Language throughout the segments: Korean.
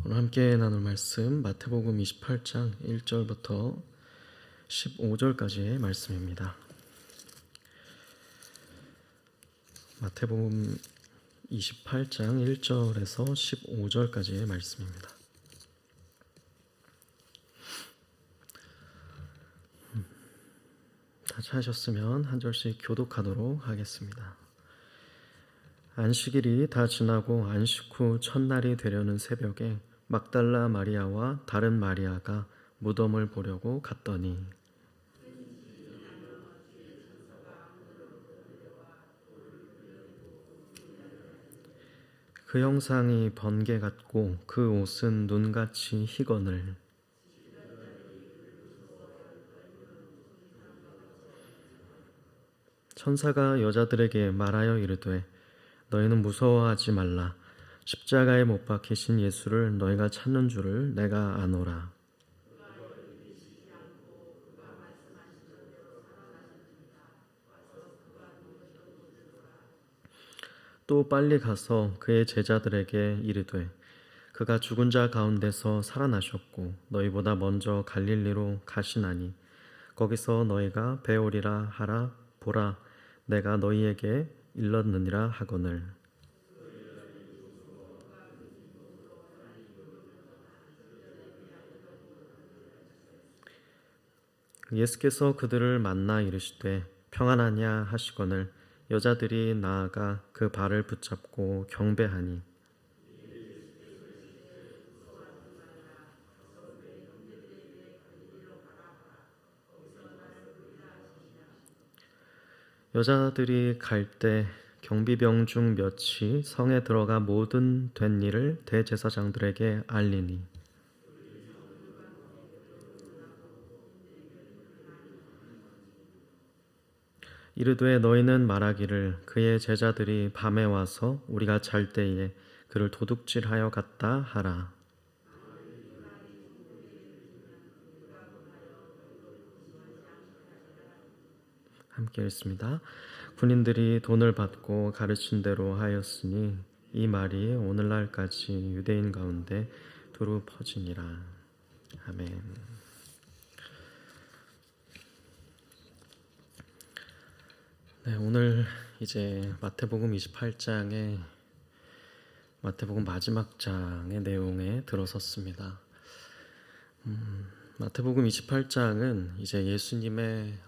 오늘 함께 나눌 말씀 마태복음 28장 1절부터 15절까지의 말씀입니다. 마태복음 28장 1절에서 15절까지의 말씀입니다. 다 찾으셨으면 한 절씩 교독하도록 하겠습니다. 안식일이 다 지나고 안식 후 첫날이 되려는 새벽에 막달라 마리아와 다른 마리아가 무덤을 보려고 갔더니 그 형상이 번개 같고 그 옷은 눈같이 희거늘 천사가 여자들에게 말하여 이르되 너희는 무서워하지 말라. 십자가에 못 박히신 예수를 너희가 찾는 줄을 내가 아노라. 또 빨리 가서 그의 제자들에게 이르되 그가 죽은 자 가운데서 살아나셨고 너희보다 먼저 갈릴리로 가시나니 거기서 너희가 배우리라 하라. 보라 내가 너희에게 일렀느니라 하거늘. 예수께서 그들을 만나 이르시되 평안하냐 하시거늘 여자들이 나아가 그 발을 붙잡고 경배하니 여자들이 갈 때 경비병 중 몇이 성에 들어가 모든 된 일을 대제사장들에게 알리니 이르되 너희는 말하기를 그의 제자들이 밤에 와서 우리가 잘 때에 그를 도둑질하여 갔다 하라. 함께 읽습니다. 군인들이 돈을 받고 가르친 대로 하였으니 이 말이 오늘날까지 유대인 가운데 두루 퍼지니라. 아멘. 네, 오늘 이제 마태복음 28장의 마태복음 마지막 장의 내용에 들어섰습니다. 마태복음 28장은 이제 예수님의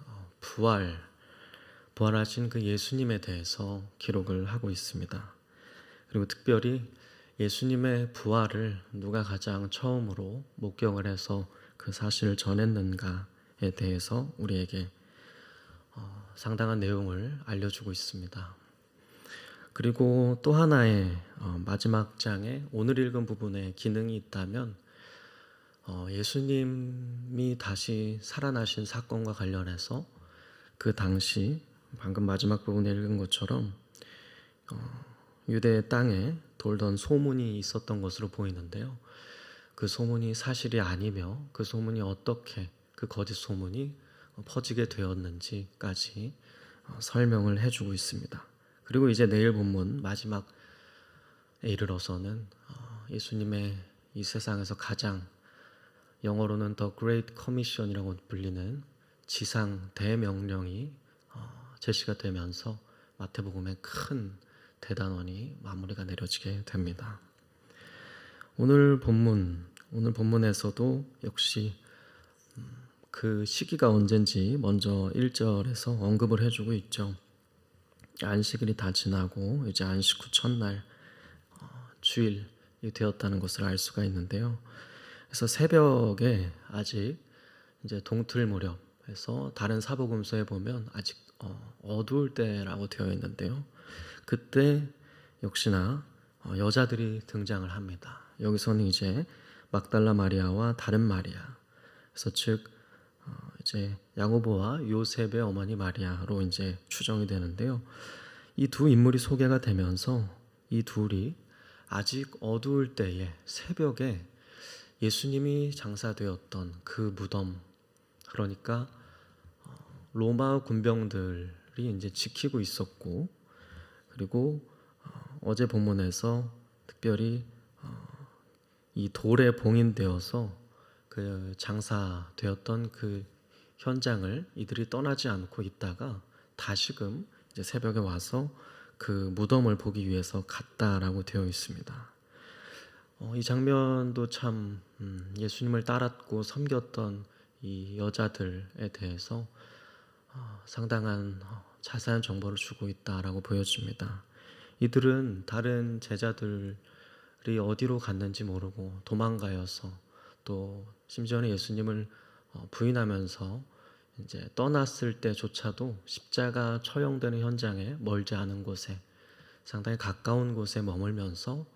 부활하신 그 예수님에 대해서 기록을 하고 있습니다. 그리고 특별히 예수님의 부활을 누가 가장 처음으로 목격을 해서 그 사실을 전했는가에 대해서 우리에게 상당한 내용을 알려주고 있습니다. 그리고 또 하나의 마지막 장에 오늘 읽은 부분에 기능이 있다면 예수님이 다시 살아나신 사건과 관련해서 그 당시 방금 마지막 부분에 읽은 것처럼 유대 땅에 돌던 소문이 있었던 것으로 보이는데요. 그 소문이 사실이 아니며 그 소문이 어떻게 그 거짓 소문이 퍼지게 되었는지까지 설명을 해주고 있습니다. 그리고 이제 내일 본문 마지막에 이르러서는 예수님의 이 세상에서 가장 영어로는 The Great Commission이라고 불리는 지상 대명령이 제시가 되면서 마태복음의 큰 대단원이 마무리가 내려지게 됩니다. 오늘 본문에서도 역시 그 시기가 언젠지 먼저 1절에서 언급을 해주고 있죠. 안식일이 다 지나고 이제 안식 후 첫날 주일이 되었다는 것을 알 수가 있는데요. 그래서 새벽에 아직 이제 동틀 무렵에서 다른 사복음서에 보면 아직 어두울 때라고 되어 있는데요. 그때 역시나 여자들이 등장을 합니다. 여기서는 이제 막달라 마리아와 다른 마리아, 그래서 즉 이제 야고보와 요셉의 어머니 마리아로 이제 추정이 되는데요. 이 두 인물이 소개가 되면서 이 둘이 아직 어두울 때에 새벽에 예수님이 장사되었던 그 무덤, 그러니까 로마 군병들이 이제 지키고 있었고, 그리고 어제 본문에서 특별히 이 돌에 봉인되어서 그 장사되었던 그 현장을 이들이 떠나지 않고 있다가 다시금 이제 새벽에 와서 그 무덤을 보기 위해서 갔다라고 되어 있습니다. 이 장면도 참 예수님을 따랐고 섬겼던 이 여자들에 대해서 상당한 자세한 정보를 주고 있다라고 보여집니다. 이들은 다른 제자들이 어디로 갔는지 모르고 도망가여서 또 심지어는 예수님을 부인하면서 이제 떠났을 때조차도 십자가 처형되는 현장에 멀지 않은 곳에 상당히 가까운 곳에 머물면서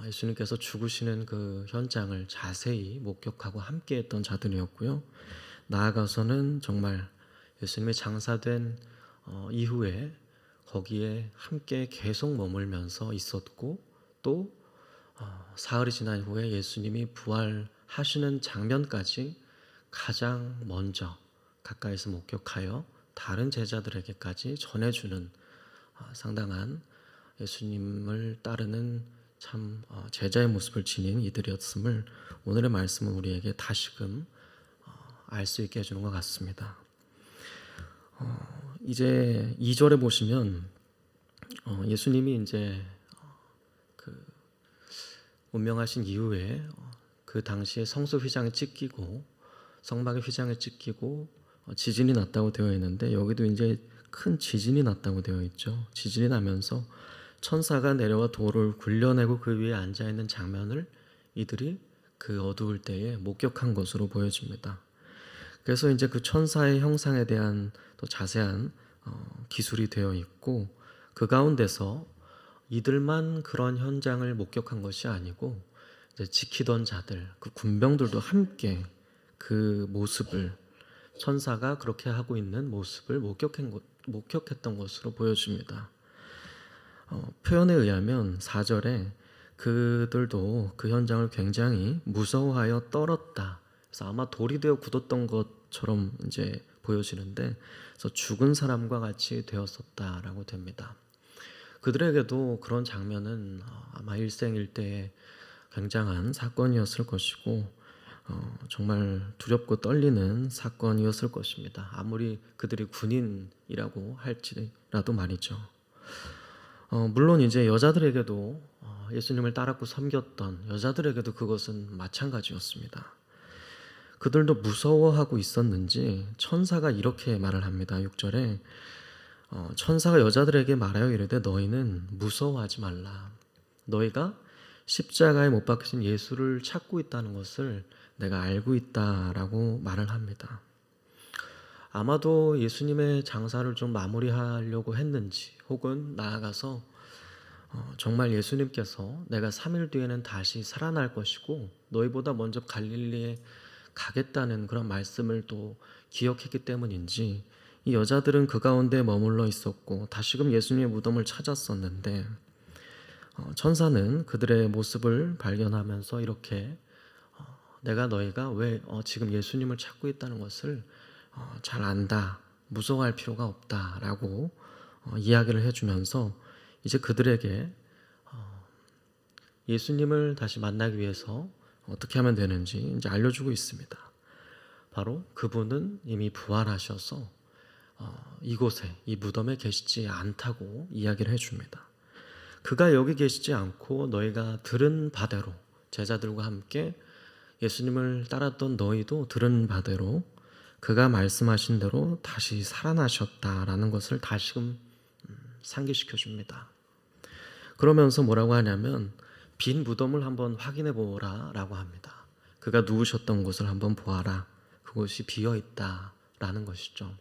예수님께서 죽으시는 그 현장을 자세히 목격하고 함께했던 자들이었고요. 나아가서는 정말 예수님의 장사된 이후에 거기에 함께 계속 머물면서 있었고 또 사흘이 지난 후에 예수님이 부활하시는 장면까지 가장 먼저 가까이서 목격하여 다른 제자들에게까지 전해주는 상당한 예수님을 따르는 참 제자의 모습을 지닌 이들이었음을 오늘의 말씀은 우리에게 다시금 알 수 있게 해주는 것 같습니다. 이제 2절에 보시면 예수님이 이제 그 운명하신 이후에 그 당시에 성소 휘장에 찢기고 성막의 휘장에 찢기고 지진이 났다고 되어 있는데 여기도 이제 큰 지진이 났다고 되어 있죠. 지진이 나면서 천사가 내려와 돌을 굴려내고 그 위에 앉아 있는 장면을 이들이 그 어두울 때에 목격한 것으로 보여집니다. 그래서 이제 그 천사의 형상에 대한 또 자세한 기술이 되어 있고 그 가운데서 이들만 그런 현장을 목격한 것이 아니고 이제 지키던 자들, 그 군병들도 함께 그 모습을 천사가 그렇게 하고 있는 모습을 목격했던 것으로 보여집니다. 표현에 의하면 4절에 그들도 그 현장을 굉장히 무서워하여 떨었다. 그래서 아마 돌이 되어 굳었던 것처럼 이제 보여지는데, 그래서 죽은 사람과 같이 되었었다라고 됩니다. 그들에게도 그런 장면은 아마 일생일대의 굉장한 사건이었을 것이고 정말 두렵고 떨리는 사건이었을 것입니다. 아무리 그들이 군인이라고 할지라도 말이죠. 물론 이제 여자들에게도 예수님을 따랐고 섬겼던 여자들에게도 그것은 마찬가지였습니다. 그들도 무서워하고 있었는지 천사가 이렇게 말을 합니다. 6절에 천사가 여자들에게 말하여 이르되 너희는 무서워하지 말라. 너희가 십자가에 못 박히신 예수를 찾고 있다는 것을 내가 알고 있다라고 말을 합니다. 아마도 예수님의 장사를 좀 마무리하려고 했는지 혹은 나아가서 정말 예수님께서 내가 3일 뒤에는 다시 살아날 것이고 너희보다 먼저 갈릴리에 가겠다는 그런 말씀을 또 기억했기 때문인지 이 여자들은 그 가운데 머물러 있었고 다시금 예수님의 무덤을 찾았었는데 천사는 그들의 모습을 발견하면서 이렇게 내가 너희가 왜 지금 예수님을 찾고 있다는 것을 잘 안다. 무서워할 필요가 없다라고 이야기를 해주면서 이제 그들에게 예수님을 다시 만나기 위해서 어떻게 하면 되는지 이제 알려주고 있습니다. 바로 그분은 이미 부활하셔서 이곳에 이 무덤에 계시지 않다고 이야기를 해줍니다. 그가 여기 계시지 않고 너희가 들은 바대로 제자들과 함께 예수님을 따랐던 너희도 들은 바대로 그가 말씀하신 대로 다시 살아나셨다라는 것을 다시금 상기시켜 줍니다. 그러면서 뭐라고 하냐면 빈 무덤을 한번 확인해 보라 라고 합니다. 그가 누우셨던 곳을 한번 보아라. 그곳이 비어 있다라는 것이죠.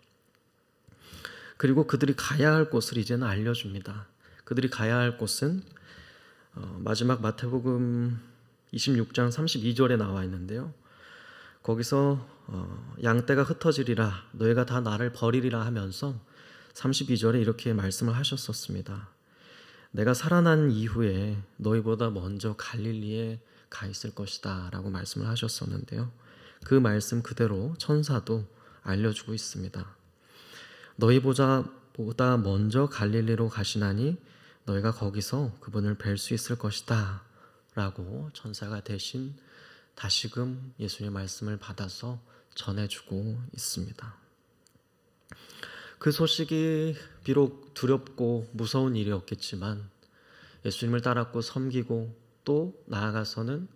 그리고 그들이 가야 할 곳을 이제는 알려줍니다. 그들이 가야 할 곳은 마지막 마태복음 26장 32절에 나와 있는데요. 거기서 양떼가 흩어지리라 너희가 다 나를 버리리라 하면서 32절에 이렇게 말씀을 하셨었습니다. 내가 살아난 이후에 너희보다 먼저 갈릴리에 가 있을 것이다 라고 말씀을 하셨었는데요. 그 말씀 그대로 천사도 알려주고 있습니다. 너희보다 먼저 갈릴리로 가시나니 너희가 거기서 그분을 뵐 수 있을 것이다 라고 천사가 대신 다시금 예수님의 말씀을 받아서 전해주고 있습니다. 그 소식이 비록 두렵고 무서운 일이었겠지만 예수님을 따랐고 섬기고 또 나아가서는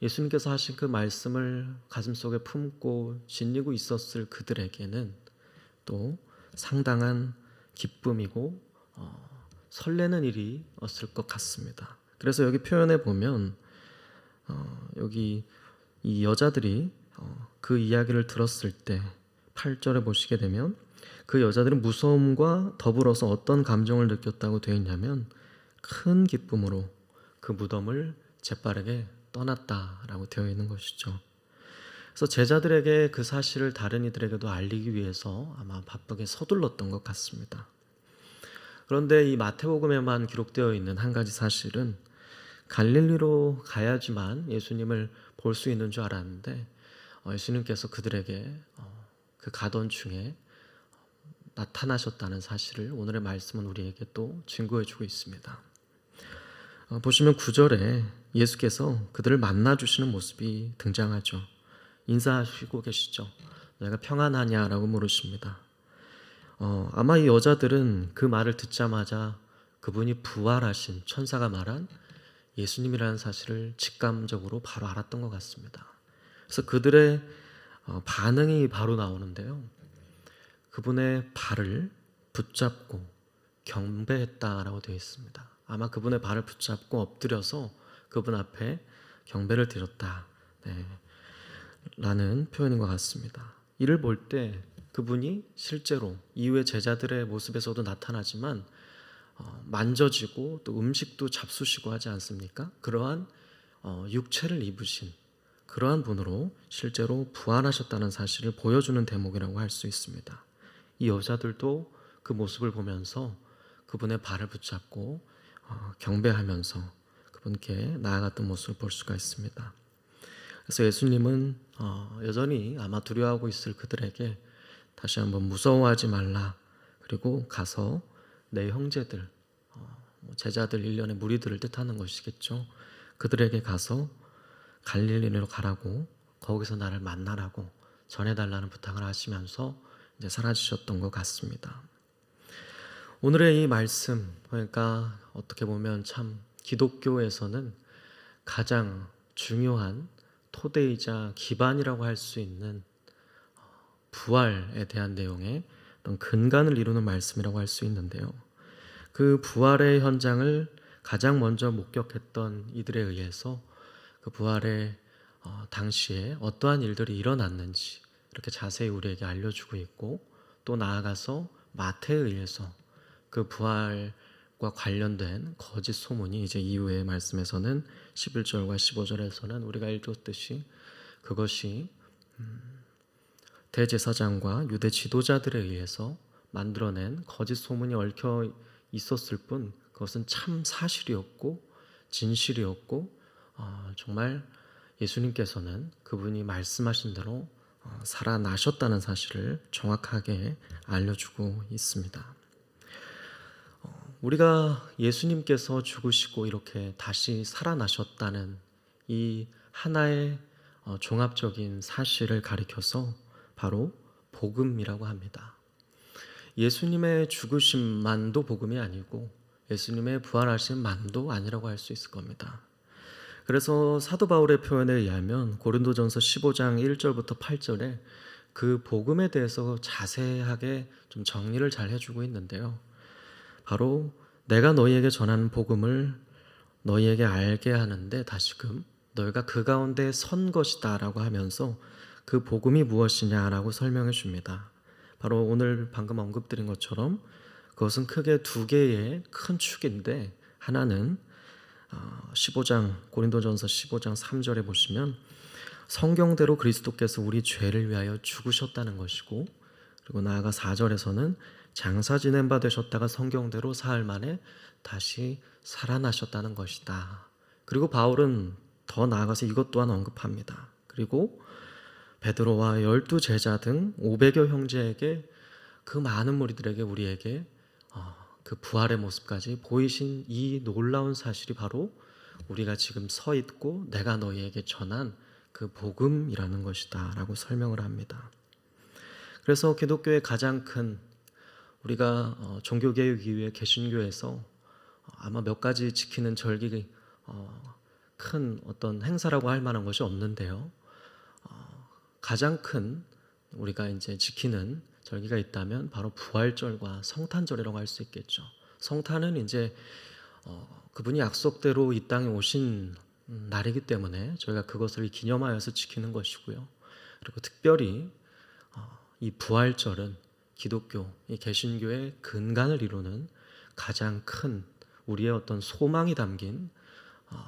예수님께서 하신 그 말씀을 가슴속에 품고 지니고 있었을 그들에게는 또 상당한 기쁨이고 설레는 일이었을 것 같습니다. 그래서 여기 표현에 보면 여기 이 여자들이 그 이야기를 들었을 때 8절에 보시게 되면 그 여자들은 무서움과 더불어서 어떤 감정을 느꼈다고 되어 있냐면 큰 기쁨으로 그 무덤을 재빠르게 떠났다라고 되어 있는 것이죠. 그래서 제자들에게 그 사실을 다른 이들에게도 알리기 위해서 아마 바쁘게 서둘렀던 것 같습니다. 그런데 이 마태복음에만 기록되어 있는 한 가지 사실은 갈릴리로 가야지만 예수님을 볼 수 있는 줄 알았는데 예수님께서 그들에게 그 가던 중에 나타나셨다는 사실을 오늘의 말씀은 우리에게 또 증거해 주고 있습니다. 보시면 9절에 예수께서 그들을 만나주시는 모습이 등장하죠. 인사하시고 계시죠. 내가 평안하냐라고 물으십니다. 아마 이 여자들은 그 말을 듣자마자 그분이 부활하신 천사가 말한 예수님이라는 사실을 직감적으로 바로 알았던 것 같습니다. 그래서 그들의 반응이 바로 나오는데요. 그분의 발을 붙잡고 경배했다라고 되어 있습니다. 아마 그분의 발을 붙잡고 엎드려서 그분 앞에 경배를 드렸다, 라는 표현인 것 같습니다. 이를 볼 때 그분이 실제로 이후에 제자들의 모습에서도 나타나지만 만져지고 또 음식도 잡수시고 하지 않습니까? 그러한 육체를 입으신 그러한 분으로 실제로 부활하셨다는 사실을 보여주는 대목이라고 할 수 있습니다. 이 여자들도 그 모습을 보면서 그분의 발을 붙잡고 경배하면서 그분께 나아갔던 모습을 볼 수가 있습니다. 그래서 예수님은 여전히 아마 두려워하고 있을 그들에게 다시 한번 무서워하지 말라, 그리고 가서 내 형제들, 제자들 일련의 무리들을 뜻하는 것이겠죠. 그들에게 가서 갈릴리로 가라고, 거기서 나를 만나라고 전해달라는 부탁을 하시면서 이제 사라지셨던 것 같습니다. 오늘의 이 말씀, 그러니까 어떻게 보면 참 기독교에서는 가장 중요한 토대이자 기반이라고 할 수 있는 부활에 대한 내용의 어떤 근간을 이루는 말씀이라고 할 수 있는데요. 그 부활의 현장을 가장 먼저 목격했던 이들에 의해서 그 부활의 당시에 어떠한 일들이 일어났는지 이렇게 자세히 우리에게 알려주고 있고, 또 나아가서 마태에 의해서 그 부활과 관련된 거짓 소문이 이제 이후의 말씀에서는 11절과 15절에서는 우리가 읽었듯이 그것이 대제사장과 유대 지도자들에 의해서 만들어낸 거짓 소문이 얽혀 있었을 뿐 그것은 참 사실이었고 진실이었고 정말 예수님께서는 그분이 말씀하신 대로 살아나셨다는 사실을 정확하게 알려주고 있습니다. 우리가 예수님께서 죽으시고 이렇게 다시 살아나셨다는 이 하나의 종합적인 사실을 가리켜서 바로 복음이라고 합니다. 예수님의 죽으심만도 복음이 아니고 예수님의 부활하심만도 아니라고 할 수 있을 겁니다. 그래서 사도 바울의 표현에 의하면 고린도전서 15장 1절부터 8절에 그 복음에 대해서 자세하게 좀 정리를 잘 해주고 있는데요. 바로 내가 너희에게 전하는 복음을 너희에게 알게 하는데 다시금 너희가 그 가운데 선 것이다 라고 하면서 그 복음이 무엇이냐라고 설명해 줍니다. 바로 오늘 방금 언급드린 것처럼 그것은 크게 두 개의 큰 축인데, 하나는 15장 고린도전서 15장 3절에 보시면 성경대로 그리스도께서 우리 죄를 위하여 죽으셨다는 것이고, 그리고 나아가 4절에서는 장사 지낸 바 되셨다가 성경대로 사흘 만에 다시 살아나셨다는 것이다. 그리고 바울은 더 나아가서 이것 또한 언급합니다. 그리고 베드로와 12 제자 등 500여 형제에게, 그 많은 무리들에게, 우리에게 그 부활의 모습까지 보이신 이 놀라운 사실이 바로 우리가 지금 서 있고 내가 너희에게 전한 그 복음이라는 것이다 라고 설명을 합니다. 그래서 기독교의 가장 큰 우리가 종교개혁 이후에 개신교에서 아마 몇 가지 지키는 절기 큰 어떤 행사라고 할 만한 것이 없는데요. 가장 큰 우리가 이제 지키는 절기가 있다면 바로 부활절과 성탄절이라고 할 수 있겠죠. 성탄은 이제 그분이 약속대로 이 땅에 오신 날이기 때문에 저희가 그것을 기념하여서 지키는 것이고요. 그리고 특별히 이 부활절은 기독교, 이 개신교의 근간을 이루는 가장 큰 우리의 어떤 소망이 담긴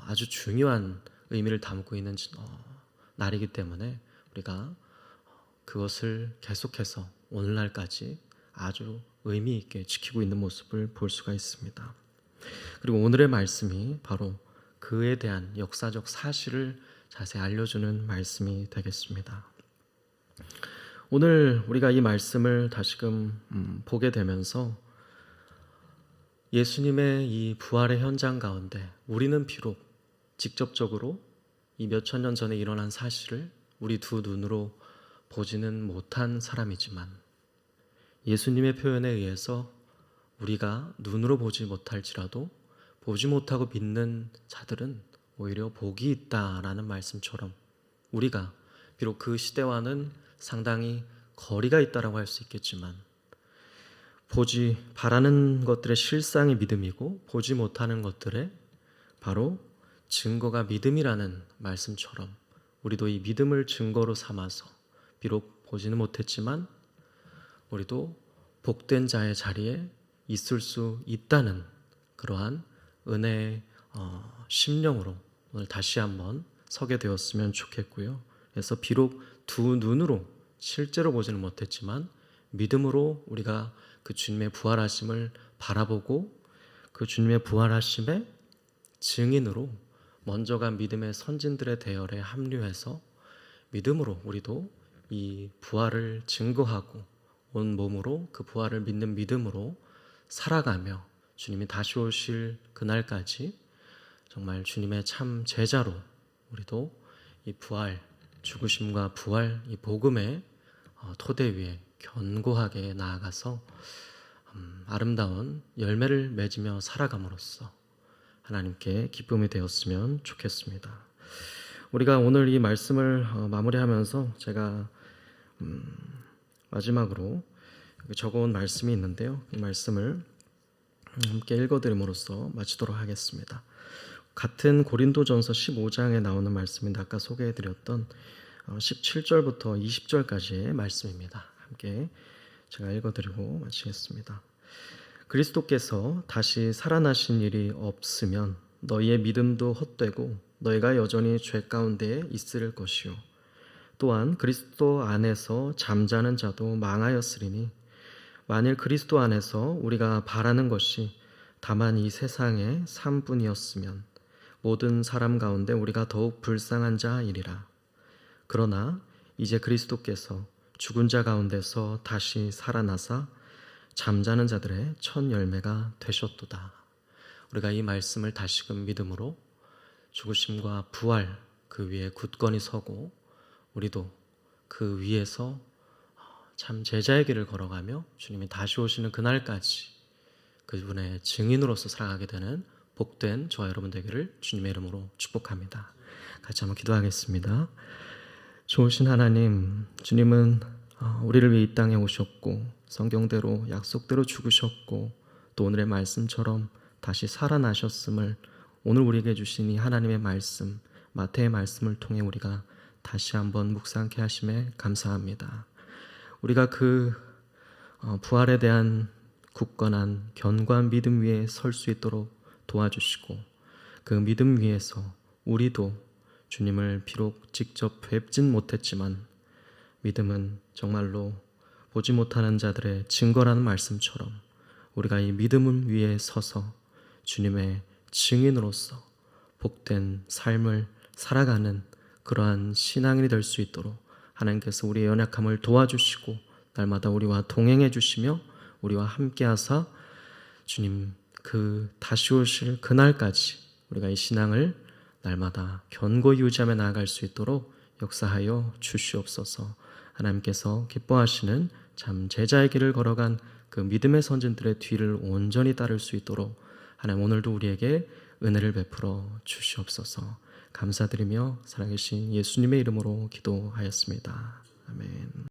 아주 중요한 의미를 담고 있는 날이기 때문에 우리가 그것을 계속해서 오늘날까지 아주 의미 있게 지키고 있는 모습을 볼 수가 있습니다. 그리고 오늘의 말씀이 바로 그에 대한 역사적 사실을 자세히 알려주는 말씀이 되겠습니다. 오늘 우리가 이 말씀을 다시금 보게 되면서 예수님의 이 부활의 현장 가운데 우리는 비록 직접적으로 이 몇천 년 전에 일어난 사실을 우리 두 눈으로 보지는 못한 사람이지만 예수님의 표현에 의해서 우리가 눈으로 보지 못할지라도 보지 못하고 믿는 자들은 오히려 복이 있다라는 말씀처럼 우리가 비록 그 시대와는 상당히 거리가 있다라고 할 수 있겠지만 보지 바라는 것들의 실상이 믿음이고 보지 못하는 것들의 바로 증거가 믿음이라는 말씀처럼 우리도 이 믿음을 증거로 삼아서 비록 보지는 못했지만 우리도 복된 자의 자리에 있을 수 있다는 그러한 은혜의 심령으로 오늘 다시 한번 서게 되었으면 좋겠고요. 그래서 비록 두 눈으로 실제로 보지는 못했지만 믿음으로 우리가 그 주님의 부활하심을 바라보고 그 주님의 부활하심의 증인으로 먼저 간 믿음의 선진들의 대열에 합류해서 믿음으로 우리도 이 부활을 증거하고 온 몸으로 그 부활을 믿는 믿음으로 살아가며 주님이 다시 오실 그날까지 정말 주님의 참 제자로 우리도 이 부활, 죽으심과 부활, 이 복음의 토대 위에 견고하게 나아가서 아름다운 열매를 맺으며 살아감으로써 하나님께 기쁨이 되었으면 좋겠습니다. 우리가 오늘 이 말씀을 마무리하면서 제가 마지막으로 적어온 말씀이 있는데요. 이 말씀을 함께 읽어드림으로써 마치도록 하겠습니다. 같은 고린도전서 15장에 나오는 말씀인데 아까 소개해드렸던 17절부터 20절까지의 말씀입니다. 함께 제가 읽어드리고 마치겠습니다. 그리스도께서 다시 살아나신 일이 없으면 너희의 믿음도 헛되고 너희가 여전히 죄 가운데 있을 것이요 또한 그리스도 안에서 잠자는 자도 망하였으리니 만일 그리스도 안에서 우리가 바라는 것이 다만 이 세상의 삶뿐이었으면 모든 사람 가운데 우리가 더욱 불쌍한 자이리라. 그러나 이제 그리스도께서 죽은 자 가운데서 다시 살아나사 잠자는 자들의 첫 열매가 되셨도다. 우리가 이 말씀을 다시금 믿음으로 죽으심과 부활 그 위에 굳건히 서고 우리도 그 위에서 참 제자의 길을 걸어가며 주님이 다시 오시는 그날까지 그분의 증인으로서 살아가게 되는 복된 저와 여러분 되기를 주님의 이름으로 축복합니다. 같이 한번 기도하겠습니다. 좋으신 하나님, 주님은 우리를 위해 이 땅에 오셨고 성경대로 약속대로 죽으셨고 또 오늘의 말씀처럼 다시 살아나셨음을 오늘 우리에게 주신 이 하나님의 말씀, 마태의 말씀을 통해 우리가 다시 한번 묵상케 하심에 감사합니다. 우리가 그 부활에 대한 굳건한 견고한 믿음 위에 설 수 있도록 도와주시고 그 믿음 위에서 우리도 주님을 비록 직접 뵙진 못했지만 믿음은 정말로 보지 못하는 자들의 증거라는 말씀처럼 우리가 이 믿음 위에 서서 주님의 증인으로서 복된 삶을 살아가는 그러한 신앙인이 될 수 있도록 하나님께서 우리의 연약함을 도와주시고 날마다 우리와 동행해 주시며 우리와 함께 하사 주님 그 다시 오실 그날까지 우리가 이 신앙을 날마다 견고히 유지하며 나아갈 수 있도록 역사하여 주시옵소서. 하나님께서 기뻐하시는 참 제자의 길을 걸어간 그 믿음의 선진들의 뒤를 온전히 따를 수 있도록 하나님 오늘도 우리에게 은혜를 베풀어 주시옵소서. 감사드리며 살아계신 예수님의 이름으로 기도하였습니다. 아멘.